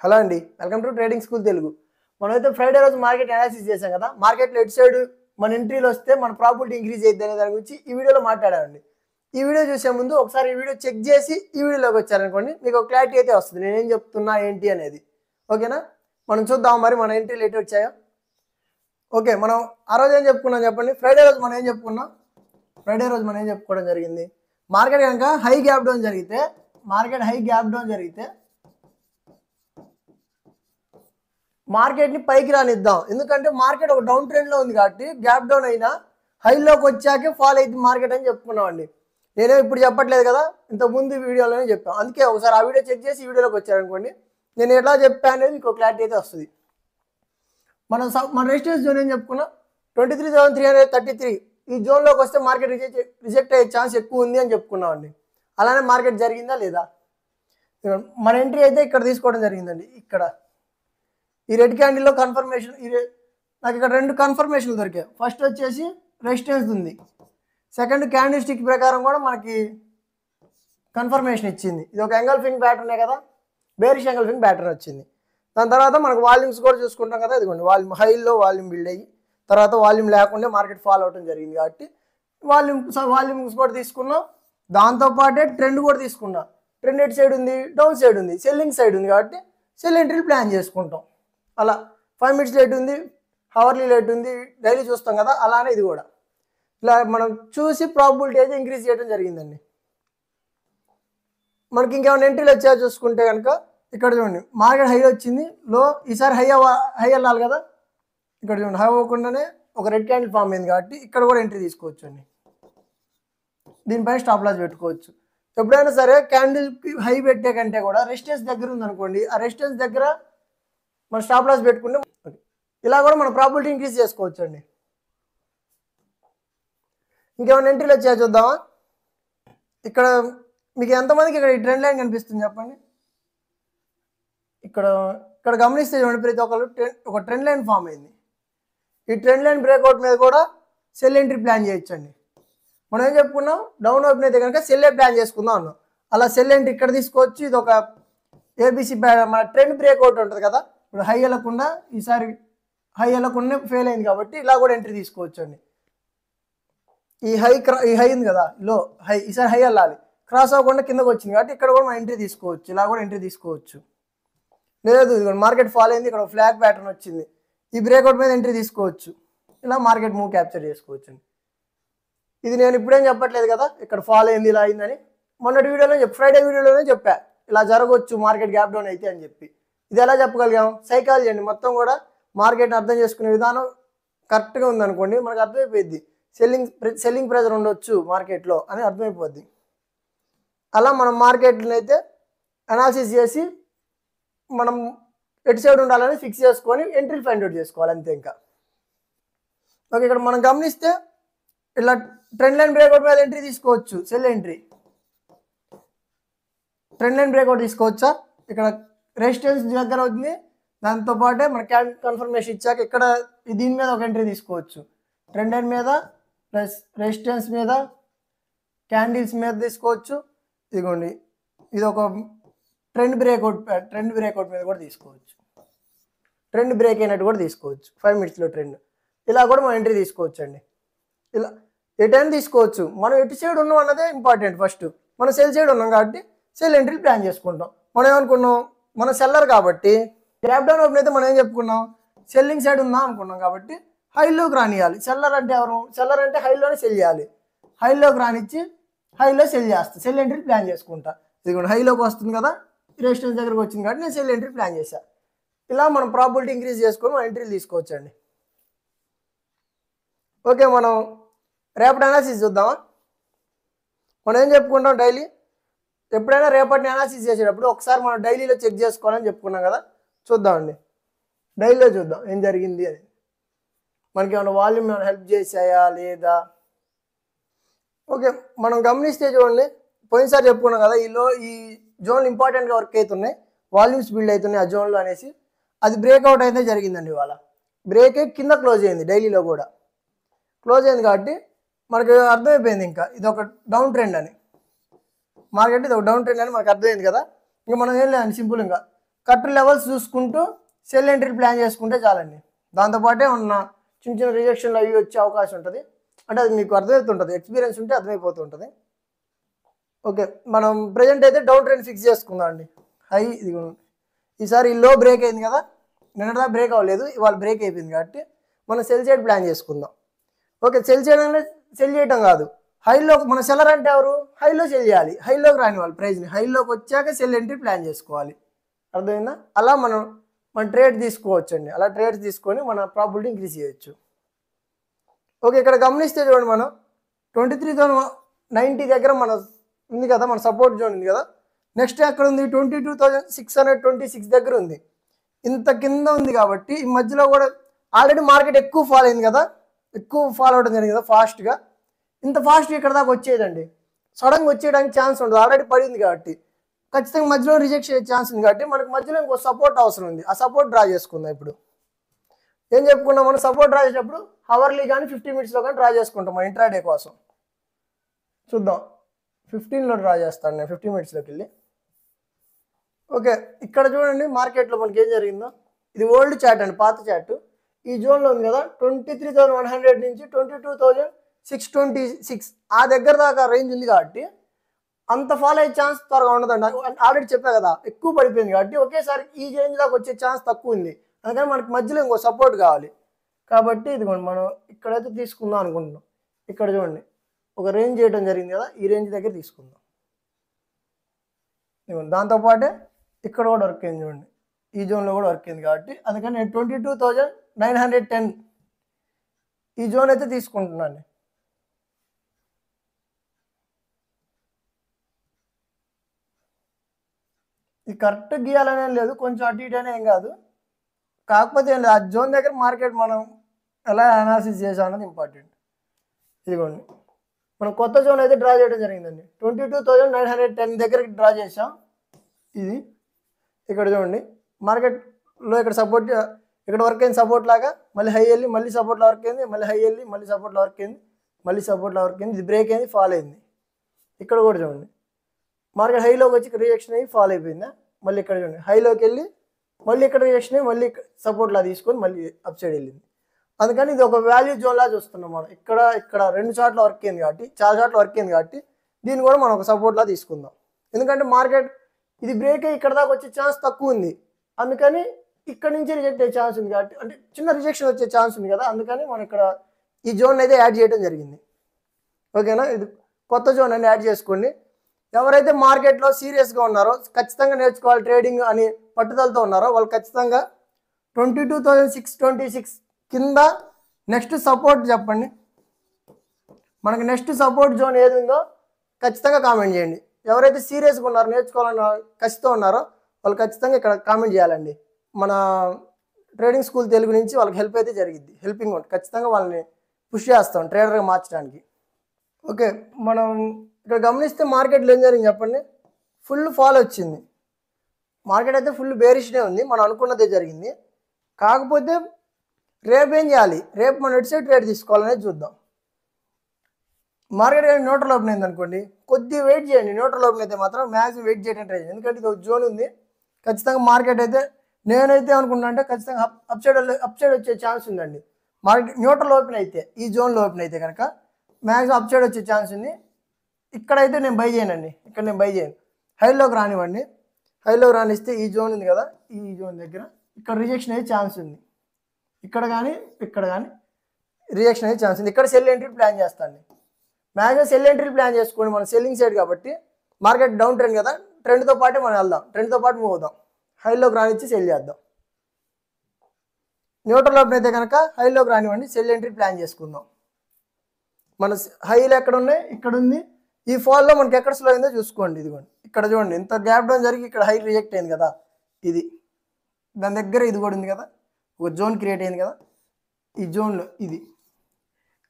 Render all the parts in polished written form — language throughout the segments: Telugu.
హలో అండి, welcome to trading school Telugu. మనమైతే ఫ్రైడే రోజు మార్కెట్ అనాలిసిస్ చేసాం కదా. మార్కెట్లో ఎటు సైడ్ మన ఎంట్రీలు వస్తే మన ప్రాఫిట్ ఇంక్రీజ్ అయ్యిద్ది అనే దాని గురించి ఈ వీడియోలో మాట్లాడామండి. ఈ వీడియో చూసే ముందు ఒకసారి ఈ వీడియో చెక్ చేసి ఈ వీడియోలోకి వచ్చారనుకోండి, మీకు ఒక క్లారిటీ అయితే వస్తుంది నేనేం చెప్తున్నా ఏంటి అనేది. ఓకేనా, మనం చూద్దాం మరి మన ఎంట్రీలు ఎటు వచ్చాయో. ఓకే, మనం ఆ రోజు ఏం చెప్పుకున్నాం చెప్పండి. ఫ్రైడే రోజు మనం ఏం చెప్పుకున్నాం? ఫ్రైడే రోజు మనం ఏం చెప్పుకోవడం జరిగింది? మార్కెట్ కనుక హై గ్యాప్ డౌన్ జరిగితే మార్కెట్ని పైకి రానిద్దాం. ఎందుకంటే మార్కెట్ ఒక డౌన్ ట్రెండ్లో ఉంది కాబట్టి గ్యాప్ డౌన్ అయినా హైలోకి వచ్చాకే ఫాల్ అయింది మార్కెట్ అని చెప్పుకున్నామండి. నేనే ఇప్పుడు చెప్పట్లేదు కదా, ఇంతకుముందు వీడియోలోనే చెప్పాను. అందుకే ఒకసారి ఆ వీడియో చెక్ చేసి ఈ వీడియోలోకి వచ్చారనుకోండి, నేను ఎట్లా చెప్పాను అనేది మీకు క్లారిటీ అయితే వస్తుంది. మన రెసిస్టెన్స్ జోన్ ఏం చెప్పుకున్నా? 23,333 ఈ జోన్లోకి వస్తే మార్కెట్ రిజెక్ట్ అయ్యే ఛాన్స్ ఎక్కువ ఉంది అని చెప్పుకున్నామండి. అలానే మార్కెట్ జరిగిందా లేదా? మన ఎంట్రీ అయితే ఇక్కడ తీసుకోవడం జరిగిందండి. ఇక్కడ ఈ రెడ్ క్యాండిల్లో కన్ఫర్మేషన్, నాకు ఇక్కడ రెండు కన్ఫర్మేషన్లు దొరికాయి. ఫస్ట్ వచ్చేసి రెసిస్టెన్స్ ఉంది, సెకండ్ క్యాండిల్ స్టిక్ ప్రకారం కూడా మనకి కన్ఫర్మేషన్ ఇచ్చింది. ఇది ఒక ఎంగల్ఫింగ్ ప్యాటర్నే కదా, బేరిష్ ఎంగల్ఫింగ్ ప్యాటర్న్ వచ్చింది. దాని తర్వాత మనకు వాల్యూమ్స్ కూడా చూసుకుంటాం కదా. ఇదిగోండి వాల్యూమ్, హైలో వాల్యూమ్ బిల్డ్ అయ్యి తర్వాత వాల్యూమ్ లేకుండా మార్కెట్ ఫాల్ అవడం జరిగింది కాబట్టి వాల్యూమ్స్ కూడా తీసుకున్నాం. దాంతోపాటే ట్రెండ్ కూడా తీసుకున్నాం. ట్రెండ్ ఎటు సైడ్ ఉంది? డౌన్ సైడ్ ఉంది, సెల్లింగ్ సైడ్ ఉంది కాబట్టి సెల్ ఎంట్రీలు ప్లాన్ చేసుకుంటాం. అలా 5 minutes లేట్ ఉంది, హవర్లీ లేట్ ఉంది, డైలీ చూస్తాం కదా. అలానే ఇది కూడా ఇలా మనం చూసి ప్రాబిలిటీ అయితే ఇంక్రీజ్ చేయడం జరిగిందండి. మనకి ఇంకేమైనా ఎంట్రీలు వచ్చాయో చూసుకుంటే కనుక ఇక్కడ చూడండి, మార్కెట్ హై వచ్చింది, లో ఈసారి హై వెళ్ళాలి కదా. ఇక్కడ చూడండి, హై అవ్వకుండానే ఒక రెడ్ క్యాండిల్ ఫామ్ అయింది కాబట్టి ఇక్కడ కూడా ఎంట్రీ తీసుకోవచ్చు అండి. దీనిపైన స్టాప్ లాస్ పెట్టుకోవచ్చు. ఎప్పుడైనా సరే క్యాండిల్కి హై పెట్టే కంటే కూడా రెసిస్టెన్స్ దగ్గర ఉందనుకోండి, ఆ రెసిస్టెన్స్ దగ్గర మన స్టాప్ లాస్ పెట్టుకుంటే ఇలా కూడా మన ప్రాబిలిటీ ఇంక్రీజ్ చేసుకోవచ్చు అండి. ఇంకేమైనా ఎంట్రీలు వచ్చాయో చూద్దామా? ఇక్కడ మీకు ఎంతమందికి ఇక్కడ ఈ ట్రెండ్ లైన్ కనిపిస్తుంది చెప్పండి. ఇక్కడ గమనిస్తే చూడండి, ప్రతి ఒక్కరు ఒక ట్రెండ్ లైన్ ఫామ్ అయింది. ఈ ట్రెండ్ లైన్ బ్రేక్అవుట్ మీద కూడా సెల్ ఎంట్రీ ప్లాన్ చేయొచ్చండి. మనం ఏం చెప్పుకున్నాం? డౌన్ ఓపెన్ అయితే కనుక సెల్లే ప్లాన్ చేసుకుందాం అన్నాం. అలా సెల్ ఎంట్రీ ఇక్కడ తీసుకోవచ్చు. ఇది ఒక ఏబిసి మన ట్రెండ్ బ్రేక్అవుట్ ఉంటుంది కదా. ఇప్పుడు హై వెళ్ళకుండా ఈసారి హై వెళ్ళకుండా ఫెయిల్ అయింది కాబట్టి ఇలా కూడా ఎంట్రీ తీసుకోవచ్చు అండి. ఈ హై ఉంది కదా, లో హై ఈసారి హై వెళ్ళాలి, క్రాస్ అవ్వకుండా కిందకు వచ్చింది కాబట్టి ఇక్కడ కూడా మనం ఎంట్రీ తీసుకోవచ్చు. ఇలా కూడా ఎంట్రీ తీసుకోవచ్చు. లేదు ఇది మార్కెట్ ఫాల్ అయింది, ఇక్కడ ఫ్లాగ్ ప్యాటర్న్ వచ్చింది, ఈ బ్రేక్అవుట్ మీద ఎంట్రీ తీసుకోవచ్చు. ఇలా మార్కెట్ మూవ్ క్యాప్చర్ చేసుకోవచ్చు అండి. ఇది నేను ఇప్పుడేం చెప్పట్లేదు కదా, ఇక్కడ ఫాల్ అయింది ఇలా అయిందని. మొన్నటి వీడియోలో ఫ్రైడే వీడియోలోనే చెప్పా ఇలా జరగవచ్చు మార్కెట్ గ్యాప్ డౌన్ అయితే అని చెప్పి. ఇది ఎలా చెప్పగలిగాం? సైకాలజీ అండి. మొత్తం కూడా మార్కెట్ని అర్థం చేసుకునే విధానం కరెక్ట్గా ఉందనుకోండి, మనకు అర్థమైపోద్ది సెల్లింగ్ ప్రెజర్ ఉండొచ్చు మార్కెట్లో అని అర్థమైపోద్ది. అలా మనం మార్కెట్ని అయితే అనాలిసిస్ చేసి మనం ఎటు సైడ్ ఉండాలని ఫిక్స్ చేసుకొని ఎంట్రీలు ఫైండ్ అవుట్ చేసుకోవాలి అంతే. ఇంకా ఓకే, ఇక్కడ మనం గమనిస్తే ఇలా ట్రెండ్ లైన్ బ్రేక్అవుట్ మీద ఎంట్రీ తీసుకోవచ్చు. Cell entry trend line breakout తీసుకోవచ్చా? ఇక్కడ రెసిస్టెన్స్ దగ్గర అవుతుంది, దాంతోపాటే మన క్యాండిల్ కన్ఫర్మేషన్ ఇచ్చాక ఇక్కడ దీని మీద ఒక ఎంట్రీ తీసుకోవచ్చు. ట్రెండ్ లైన్ మీద ప్లస్ రెసిస్టెన్స్ మీద క్యాండిల్స్ మీద తీసుకోవచ్చు. ఇదిగోండి, ఇది ఒక ట్రెండ్ బ్రేక్అవుట్ మీద కూడా తీసుకోవచ్చు. ట్రెండ్ బ్రేక్ అయినట్టు కూడా తీసుకోవచ్చు. 5 minutesలో ట్రెండ్, ఇలా కూడా మనం ఎంట్రీ తీసుకోవచ్చు అండి. ఇలా ఎటైనా తీసుకోవచ్చు. మనం ఎటు సైడ్ ఉన్నాం అన్నదే ఇంపార్టెంట్. ఫస్ట్ మనం సెల్ సైడ్ ఉన్నాం కాబట్టి సెల్ ఎంట్రీలు ప్లాన్ చేసుకుంటాం. మనం ఏమనుకున్నాం? మన సెల్లర్ కాబట్టి గ్యాప్ డౌన్ ఓపెన్ అయితే మనం ఏం చెప్పుకున్నాం? సెల్లింగ్ సైడ్ ఉందా అనుకున్నాం కాబట్టి హైలోకి రానియాలి. సెల్లర్ అంటే ఎవరు? సెల్లర్ అంటే హైలోనే సెల్ చేయాలి. హైలోకి రానిచ్చి హైలో సెల్ చేస్తా, సెల్ ఎంట్రీ ప్లాన్ చేసుకుంటా. ఇది కూడా హైలోకి వస్తుంది కదా, రెసిస్టెన్స్ దగ్గరకు వచ్చింది కాబట్టి నేను సెల్ ఎంట్రీ ప్లాన్ చేశాను. ఇలా మనం ప్రాబిలిటీ ఇంక్రీజ్ చేసుకొని మనం ఎంట్రీలు తీసుకోవచ్చండి. ఓకే, మనం రేపటి అనాలిసిస్ చూద్దామా? మనం ఏం చెప్పుకుంటాం? డైలీ ఎప్పుడైనా రేపటిని అనాలిసిస్ చేసేటప్పుడు ఒకసారి మనం డైలీలో చెక్ చేసుకోవాలని చెప్పుకున్నాం కదా. చూద్దామండి, డైలీలో చూద్దాం ఏం జరిగింది అని. మనకి ఏమైనా వాల్యూమ్ ఏమైనా హెల్ప్ చేసాయా లేదా? ఓకే, మనం గమనిస్తే చూడండి, పోయినసారి చెప్పుకున్నాం కదా, ఈ జోన్లు ఇంపార్టెంట్గా వర్క్ అవుతున్నాయి, వాల్యూమ్స్ బిల్డ్ అవుతున్నాయి ఆ జోన్లో అనేసి. అది బ్రేక్అవుట్ అయితే జరిగిందండి. ఇవాళ బ్రేక్ కింద క్లోజ్ అయింది, డైలీలో కూడా క్లోజ్ అయింది కాబట్టి మనకు అర్థమైపోయింది ఇంకా ఇది ఒక డౌన్ ట్రెండ్ అని. మార్కెట్ ఇది ఒక డౌన్ ట్రెండ్ అని మనకు అర్థమైంది కదా. ఇంకా మనం ఏం లేదండి, సింపుల్ ఇంకా కట్ లెవెల్స్ చూసుకుంటూ సెల్ ఎంట్రీ ప్లాన్ చేసుకుంటే చాలండి. దాంతోపాటే ఉన్న చిన్న చిన్న రిజెక్షన్లు అవి వచ్చే అవకాశం ఉంటుంది. అంటే అది మీకు అర్థమవుతుంటుంది, ఎక్స్పీరియన్స్ ఉంటే అర్థమైపోతుంటుంది. ఓకే, మనం ప్రజెంట్ అయితే డౌన్ ట్రెండ్ ఫిక్స్ చేసుకుందాం అండి. హై ఇది ఈసారి లో బ్రేక్ అయింది కదా, నిన్నటిదా బ్రేక్ అవ్వలేదు, ఇవాళ బ్రేక్ అయిపోయింది కాబట్టి మనం సెల్ చేయడం ప్లాన్ చేసుకుందాం. ఓకే, సెల్ చేయడం అంటే సెల్ చేయడం కాదు, హైలో మన సెల్లర్ అంటే ఎవరు, హైలో సెల్ చేయాలి. హైలోకి రాని వాళ్ళు ప్రైజ్ని హైలోకి వచ్చాక సెల్ ఎంట్రీ ప్లాన్ చేసుకోవాలి. అర్థమైందా? అలా మన ట్రేడ్ తీసుకోవచ్చండి. అలా ట్రేడ్స్ తీసుకొని మన ప్రాబిలిటీ ఇంక్రీజ్ చేయొచ్చు. ఓకే, ఇక్కడ గమనిస్తే చూడండి, మనం 23,090 దగ్గర మన ఉంది కదా, మన సపోర్ట్ జోన్ ఉంది కదా. నెక్స్ట్ ఎక్కడ ఉంది, 22,626 దగ్గర ఉంది. ఇంత కింద ఉంది కాబట్టి ఈ మధ్యలో కూడా ఆల్రెడీ మార్కెట్ ఎక్కువ ఫాల్ అయింది కదా, ఎక్కువ ఫాల్ అవడం జరిగింది కదా ఫాస్ట్గా. ఇంత ఫాస్ట్గా ఇక్కడ దాకా వచ్చేదండి, సడన్గా వచ్చేయడానికి ఛాన్స్ ఉండదు, ఆల్రెడీ పడింది కాబట్టి. ఖచ్చితంగా మధ్యలో రిజెక్ట్ చేసే ఛాన్స్ ఉంది కాబట్టి మనకు మధ్యలో ఇంకో సపోర్ట్ అవసరం ఉంది. ఆ సపోర్ట్ డ్రా చేసుకుందాం. ఇప్పుడు ఏం చెప్పుకున్నాం, మనం సపోర్ట్ డ్రా చేసేటప్పుడు హవర్లీ కానీ 50 మినిట్స్లో కానీ డ్రా చేసుకుంటాం మన ఇంట్రాడే కోసం. చూద్దాం, 15లో డ్రా చేస్తాను నేను, 50 మినిట్స్లోకి వెళ్ళి. ఓకే, ఇక్కడ చూడండి మార్కెట్లో మనకి ఏం జరిగిందో. ఇది ఓల్డ్ చార్ట్ అండి, పాత చార్ట్. ఈ జోన్లో ఉంది కదా, 23,100 నుంచి 22,626 ఆ దగ్గర దాకా రేంజ్ ఉంది కాబట్టి అంత ఫాలో అయ్యే ఛాన్స్ త్వరగా ఉండదండి. ఆల్రెడీ చెప్పా కదా, ఎక్కువ పడిపోయింది కాబట్టి ఒకేసారి ఈ రేంజ్ దాకా వచ్చే ఛాన్స్ తక్కువ ఉంది. అందుకని మనకి మధ్యలో ఇంకో సపోర్ట్ కావాలి కాబట్టి ఇదిగోండి మనం ఇక్కడైతే తీసుకుందాం అనుకుంటున్నాం. ఇక్కడ చూడండి ఒక రేంజ్ చేయడం జరిగింది కదా, ఈ రేంజ్ దగ్గర తీసుకుందాం. ఇదిగోండి దాంతోపాటే ఇక్కడ కూడా వర్క్ అయింది చూడండి, ఈ జోన్లో కూడా వర్క్ అయింది కాబట్టి అందుకని నేను 22,910 ఈ జోన్ అయితే తీసుకుంటున్నాను. ఇది కరెక్ట్ గీయాలనే లేదు, కొంచెం అటు ఇటు అనే ఏం కాదు. కాకపోతే ఏం లేదు, ఆ జోన్ దగ్గర మార్కెట్ మనం ఎలా అనాలిసిస్ చేసాం అన్నది ఇంపార్టెంట్. ఇదిగోండి మనం కొత్త జోన్ అయితే డ్రా చేయడం జరిగిందండి. 22,910 దగ్గరికి డ్రా చేసాం. ఇది ఇక్కడ చూడండి మార్కెట్లో ఇక్కడ సపోర్ట్, ఇక్కడ వర్క్ అయింది సపోర్ట్ లాగా, మళ్ళీ హై వెళ్ళి మళ్ళీ సపోర్ట్లో వర్క్ అయింది, మళ్ళీ హై వెళ్ళి మళ్ళీ సపోర్ట్లో వర్క్ అయింది, మళ్ళీ సపోర్ట్లో వర్క్ అయింది, ఇది బ్రేక్ అయింది, ఫాల్ అయింది. ఇక్కడ కూడా చూడండి మార్కెట్ హైలోకి వచ్చి రిజెక్షన్ అయ్యి ఫాల్ అయిపోయిందా, మళ్ళీ ఇక్కడ చూడండి హైలోకి వెళ్ళి మళ్ళీ ఇక్కడ రిజెక్షన్ అయ్యి మళ్ళీ సపోర్ట్లా తీసుకొని మళ్ళీ అప్ సైడ్ వెళ్ళింది. అందుకని ఇది ఒక వాల్యూ జోన్లా చూస్తున్నాం మనం. ఇక్కడ ఇక్కడ 2 చోట్ల వర్క్ అయింది కాబట్టి, చాలా చోట్ల వర్క్ అయింది కాబట్టి దీన్ని కూడా మనం ఒక సపోర్ట్లా తీసుకుందాం. ఎందుకంటే మార్కెట్ ఇది బ్రేక్ అయ్యి ఇక్కడ దాకా వచ్చే ఛాన్స్ తక్కువ ఉంది, అందుకని ఇక్కడ నుంచి రిజెక్ట్ అయ్యే ఛాన్స్ ఉంది కాబట్టి, అంటే చిన్న రిజెక్షన్ వచ్చే ఛాన్స్ ఉంది కదా, అందుకని మనం ఇక్కడ ఈ జోన్ అయితే యాడ్ చేయడం జరిగింది. ఓకేనా, ఇది కొత్త జోన్ అని యాడ్ చేసుకోండి. ఎవరైతే మార్కెట్లో సీరియస్గా ఉన్నారో, ఖచ్చితంగా నేర్చుకోవాలి ట్రేడింగ్ అని పట్టుదలతో ఉన్నారో వాళ్ళు ఖచ్చితంగా 22,626 కింద నెక్స్ట్ సపోర్ట్ చెప్పండి. మనకి నెక్స్ట్ సపోర్ట్ జోన్ ఏది ఉందో ఖచ్చితంగా కామెంట్ చేయండి. ఎవరైతే సీరియస్గా ఉన్నారో, నేర్చుకోవాలని కసితో ఉన్నారో వాళ్ళు ఖచ్చితంగా ఇక్కడ కామెంట్ చేయాలండి. మన ట్రేడింగ్ స్కూల్ తెలుగు నుంచి వాళ్ళకి హెల్ప్ అయితే జరిగింది, హెల్పింగ్ ఉంటుంది. ఖచ్చితంగా వాళ్ళని పుష్ చేస్తాం ట్రేడర్గా మార్చడానికి. ఓకే, మనం ఇక్కడ గమనిస్తే మార్కెట్లో ఏం జరిగింది చెప్పండి, ఫుల్ ఫాల్ వచ్చింది. మార్కెట్ అయితే ఫుల్ బేరిష్నే ఉంది, మనం అనుకున్నదే జరిగింది. కాకపోతే రేపు ఏం చేయాలి, రేపు మనం ఎటు సైడ్ ట్రేడ్ తీసుకోవాలనేది చూద్దాం. మార్కెట్ కానీ న్యూట్రల్ ఓపెన్ అయింది అనుకోండి, కొద్దిగా వెయిట్ చేయండి. న్యూట్రల్ ఓపెన్ అయితే మాత్రం మ్యాక్సిమం వెయిట్ చేయడం ట్రై చేయండి. ఎందుకంటే ఇది ఒక జోన్ ఉంది, ఖచ్చితంగా మార్కెట్ అయితే నేనైతే అనుకున్నా అంటే ఖచ్చితంగా అప్ సైడ్ వచ్చే ఛాన్స్ ఉందండి. మార్కెట్ న్యూట్రల్ ఓపెన్ అయితే, ఈ జోన్లో ఓపెన్ అయితే కనుక మ్యాక్సిమం అప్ సైడ్ వచ్చే ఛాన్స్ ఉంది. ఇక్కడైతే నేను బై చేయనండి, ఇక్కడ నేను బై చేయను. హైలోకి రానివ్వండి, హైలోకి రానిస్తే ఈ జోన్ ఉంది కదా, ఈ జోన్ దగ్గర ఇక్కడ రిజెక్షన్ అయ్యే ఛాన్స్ ఉంది. ఇక్కడ కానీ ఇక్కడ కానీ రిజెక్షన్ అయ్యే ఛాన్స్ ఉంది. ఇక్కడ సెల్ ఎంట్రీ ప్లాన్ చేస్తాను. మ్యాక్సిమం సెల్ ఎంట్రీ ప్లాన్ చేసుకోండి. మనం సెల్లింగ్ సైడ్ కాబట్టి మార్కెట్ డౌన్ ట్రెండ్ కదా, ట్రెండ్తో పాటే మనం వెళ్దాం, ట్రెండ్తో పాటు మూవ్ అవుదాం. హైలోకి రానిచ్చి సెల్ చేద్దాం. న్యూట్రల్ ఓపెన్ అయితే కనుక హైలోకి రానివ్వండి, సెల్ ఎంట్రీ ప్లాన్ చేసుకుందాం. మన హైలు ఎక్కడ ఉన్నాయి, ఇక్కడ ఉంది. ఈ ఫాల్లో మనకి ఎక్కడ స్లో అయిందో చూసుకోండి. ఇదిగోండి ఇక్కడ చూడండి, ఇంత గ్యాప్ డౌన్ జరిగి ఇక్కడ హై రిజెక్ట్ అయింది కదా, ఇది దాని దగ్గర ఇది కూడా ఉంది కదా, ఒక జోన్ క్రియేట్ అయింది కదా, ఈ జోన్లో ఇది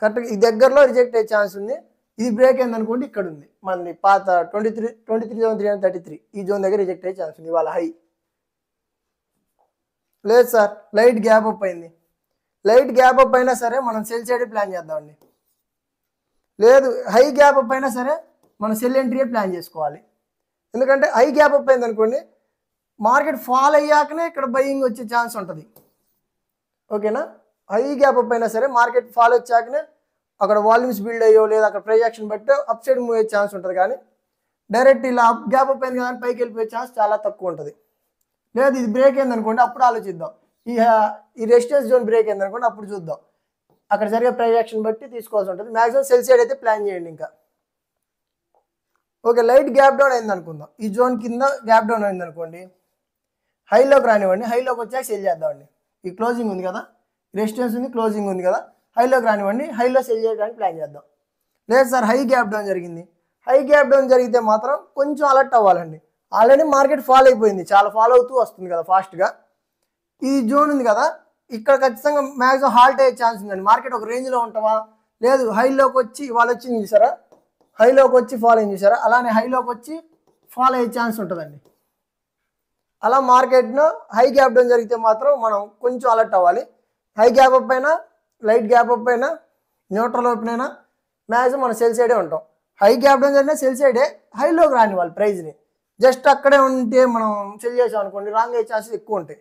కరెక్ట్గా ఈ దగ్గరలో రిజెక్ట్ అయ్యే ఛాన్స్ ఉంది. ఇది బ్రేక్ అయింది అనుకోండి, ఇక్కడ ఉంది మనది పాత 23,333 ఈ జోన్ దగ్గర రిజెక్ట్ అయ్యే ఛాన్స్ ఉంది. ఇవాళ హై లేదు సార్, లైట్ గ్యాప్ అప్ అయింది. లైట్ గ్యాప్ అప్ అయినా సరే మనం సెల్ సైడ్ ప్లాన్ చేద్దామండి. లేదు హై గ్యాప్ అప్ అయినా సరే మనం సెల్ ఎంట్రీ ప్లాన్ చేసుకోవాలి. ఎందుకంటే హై గ్యాప్ అప్ అయింది అనుకోండి, మార్కెట్ ఫాల్ అయ్యాకనే ఇక్కడ బయింగ్ వచ్చే ఛాన్స్ ఉంటుంది. ఓకేనా, హై గ్యాప్ అప్ అయినా సరే మార్కెట్ ఫాల్ వచ్చాకనే అక్కడ వాల్యూమ్స్ బిల్డ్ అయ్యో లేదా అక్కడ ప్రైస్ యాక్షన్ బట్టి అప్ సైడ్ మూవ్ అయ్యే ఛాన్స్ ఉంటుంది. కానీ డైరెక్ట్ ఇలా గ్యాప్ అప్ అయింది కానీ పైకి వెళ్ళిపోయే ఛాన్స్ చాలా తక్కువ ఉంటుంది. లేదు ఇది బ్రేక్ అయింది అనుకోండి, అప్పుడు ఆలోచిద్దాం. ఈ రెసిస్టెన్స్ జోన్ బ్రేక్ అయింది అనుకోండి, అప్పుడు చూద్దాం. అక్కడ జరిగే ప్రైస్ యాక్షన్ బట్టి తీసుకోవాల్సి ఉంటుంది. మ్యాక్సిమం సెల్ సైడ్ అయితే ప్లాన్ చేయండి. ఇంకా ఓకే, లైట్ గ్యాప్ డౌన్ అయింది అనుకుందాం. ఈ జోన్ కింద గ్యాప్ డౌన్ అయింది అనుకోండి, హైలోకి రానివ్వండి. హైలోకి వచ్చాక సెల్ చేద్దామండి. ఈ క్లోజింగ్ ఉంది కదా, రెసిస్టెన్స్ ఉంది, క్లోజింగ్ ఉంది కదా, హైలోకి రానివ్వండి. హైలో సెల్ చేయడానికి ప్లాన్ చేద్దాం. లేదు సార్ హై గ్యాప్ డౌన్ జరిగింది, హై గ్యాప్ డౌన్ జరిగితే మాత్రం కొంచెం అలర్ట్ అవ్వాలండి. ఆల్రెడీ మార్కెట్ ఫాల్ అయిపోయింది, చాలా ఫాలో అవుతూ వస్తుంది కదా ఫాస్ట్గా. ఈ జోన్ ఉంది కదా, ఇక్కడ ఖచ్చితంగా మ్యాక్సిమం హాల్ట్ అయ్యే ఛాన్స్ ఉందండి. మార్కెట్ ఒక రేంజ్లో ఉంటావా, లేదు హైలోకి వచ్చి ఇవాళ వచ్చింది చూసారా, హైలోకి వచ్చి ఫాల్ అయింది చూసారా, అలానే హైలోకి వచ్చి ఫాల్ అయ్యే ఛాన్స్ ఉంటుందండి. అలా మార్కెట్ను హై గ్యాప్ డౌన్ జరిగితే మాత్రం మనం కొంచెం అలర్ట్ అవ్వాలి. హై గ్యాప్ అప్ అయినా, లైట్ గ్యాప్ అప్ అయినా, న్యూట్రల్ ఓపెన్ అయినా మ్యాక్సిమం మనం సెల్ సైడే ఉంటాం. హై గ్యాప్ డౌన్ జరిగినా సెల్ సైడే, హైలోకి రాని వాళ్ళు ప్రైజ్ని జస్ట్ అక్కడే ఉంటే మనం సెల్ చేసాం అనుకోండి, రాంగ్ అయ్యే ఛాన్సెస్ ఎక్కువ ఉంటాయి.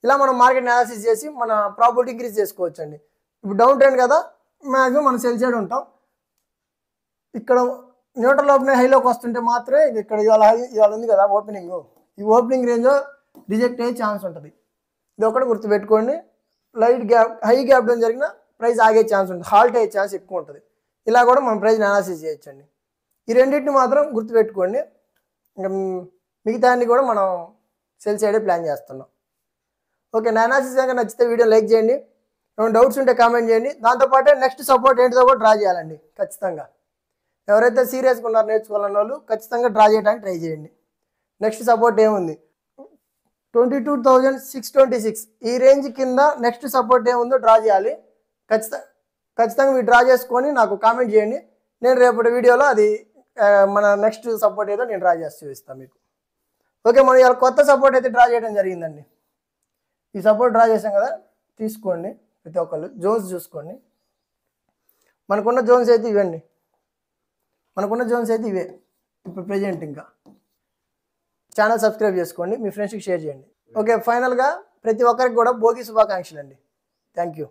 ఇలా మనం మార్కెట్ అనాలిసిస్ చేసి మన ప్రాఫిట్ ఇంక్రీజ్ చేసుకోవచ్చు అండి. ఇప్పుడు డౌన్ ట్రెండ్ కదా, మ్యాక్సిమం మనం సెల్ సైడ్ ఉంటాం. ఇక్కడ న్యూట్రల్ ఓపెన్ హైలోకి వస్తుంటే మాత్రమే ఇక్కడ ఇవాళ ఉంది కదా ఓపెనింగ్, ఈ ఓపెనింగ్ రేంజ్ రిజెక్ట్ అయ్యే ఛాన్స్ ఉంటుంది. ఇది ఒకటి గుర్తుపెట్టుకోండి. Light gap high gap down జరిగిన ప్రైస్ ఆగే ఛాన్స్ ఉంటుంది, హాల్ట్ అయ్యే ఛాన్స్ ఎక్కువ ఉంటుంది. ఇలా కూడా మనం ప్రైస్ అనాలిసిస్ చేయొచ్చండి. ఈ రెండింటిని మాత్రం గుర్తుపెట్టుకోండి. ఇంకా మిగతా అన్ని కూడా మనం సెల్ సైడే ప్లాన్ చేస్తున్నాం. ఓకే, నా అనాలిసిస్ కనుక నచ్చితే వీడియో లైక్ చేయండి. ఏమైనా డౌట్స్ ఉంటే కామెంట్ చేయండి. దాంతోపాటు నెక్స్ట్ సపోర్ట్ ఏంటిదో కూడా డ్రా చేయాలండి ఖచ్చితంగా. ఎవరైతే సీరియస్గా ఉన్నారో నేర్చుకోవాలన్న వాళ్ళు ఖచ్చితంగా డ్రా చేయడానికి ట్రై చేయండి. నెక్స్ట్ సపోర్ట్ ఏముంది, 22,626 ఈ రేంజ్ కింద నెక్స్ట్ సపోర్ట్ ఏముందో డ్రా చేయాలి. ఖచ్చితంగా మీరు డ్రా చేసుకొని నాకు కామెంట్ చేయండి. నేను రేపటి వీడియోలో అది మన నెక్స్ట్ సపోర్ట్ ఏదో నేను డ్రా చేసి చూపిస్తాను మీకు. ఓకే, మనం ఇవాళ కొత్త సపోర్ట్ అయితే డ్రా చేయడం జరిగిందండి. ఈ సపోర్ట్ డ్రా చేసాం కదా, తీసుకోండి ప్రతి ఒక్కళ్ళు. జోన్స్ చూసుకోండి. మనకున్న జోన్స్ అయితే ఇవ్వండి, ఇవే ఇప్పుడు ప్రెజెంట్. ఇంకా ఛానల్ సబ్స్క్రైబ్ చేసుకోండి, మీ ఫ్రెండ్స్కి షేర్ చేయండి. ఓకే, ఫైనల్గా ప్రతి ఒక్కరికి కూడా భోగి శుభాకాంక్షలు అండి. Thank you.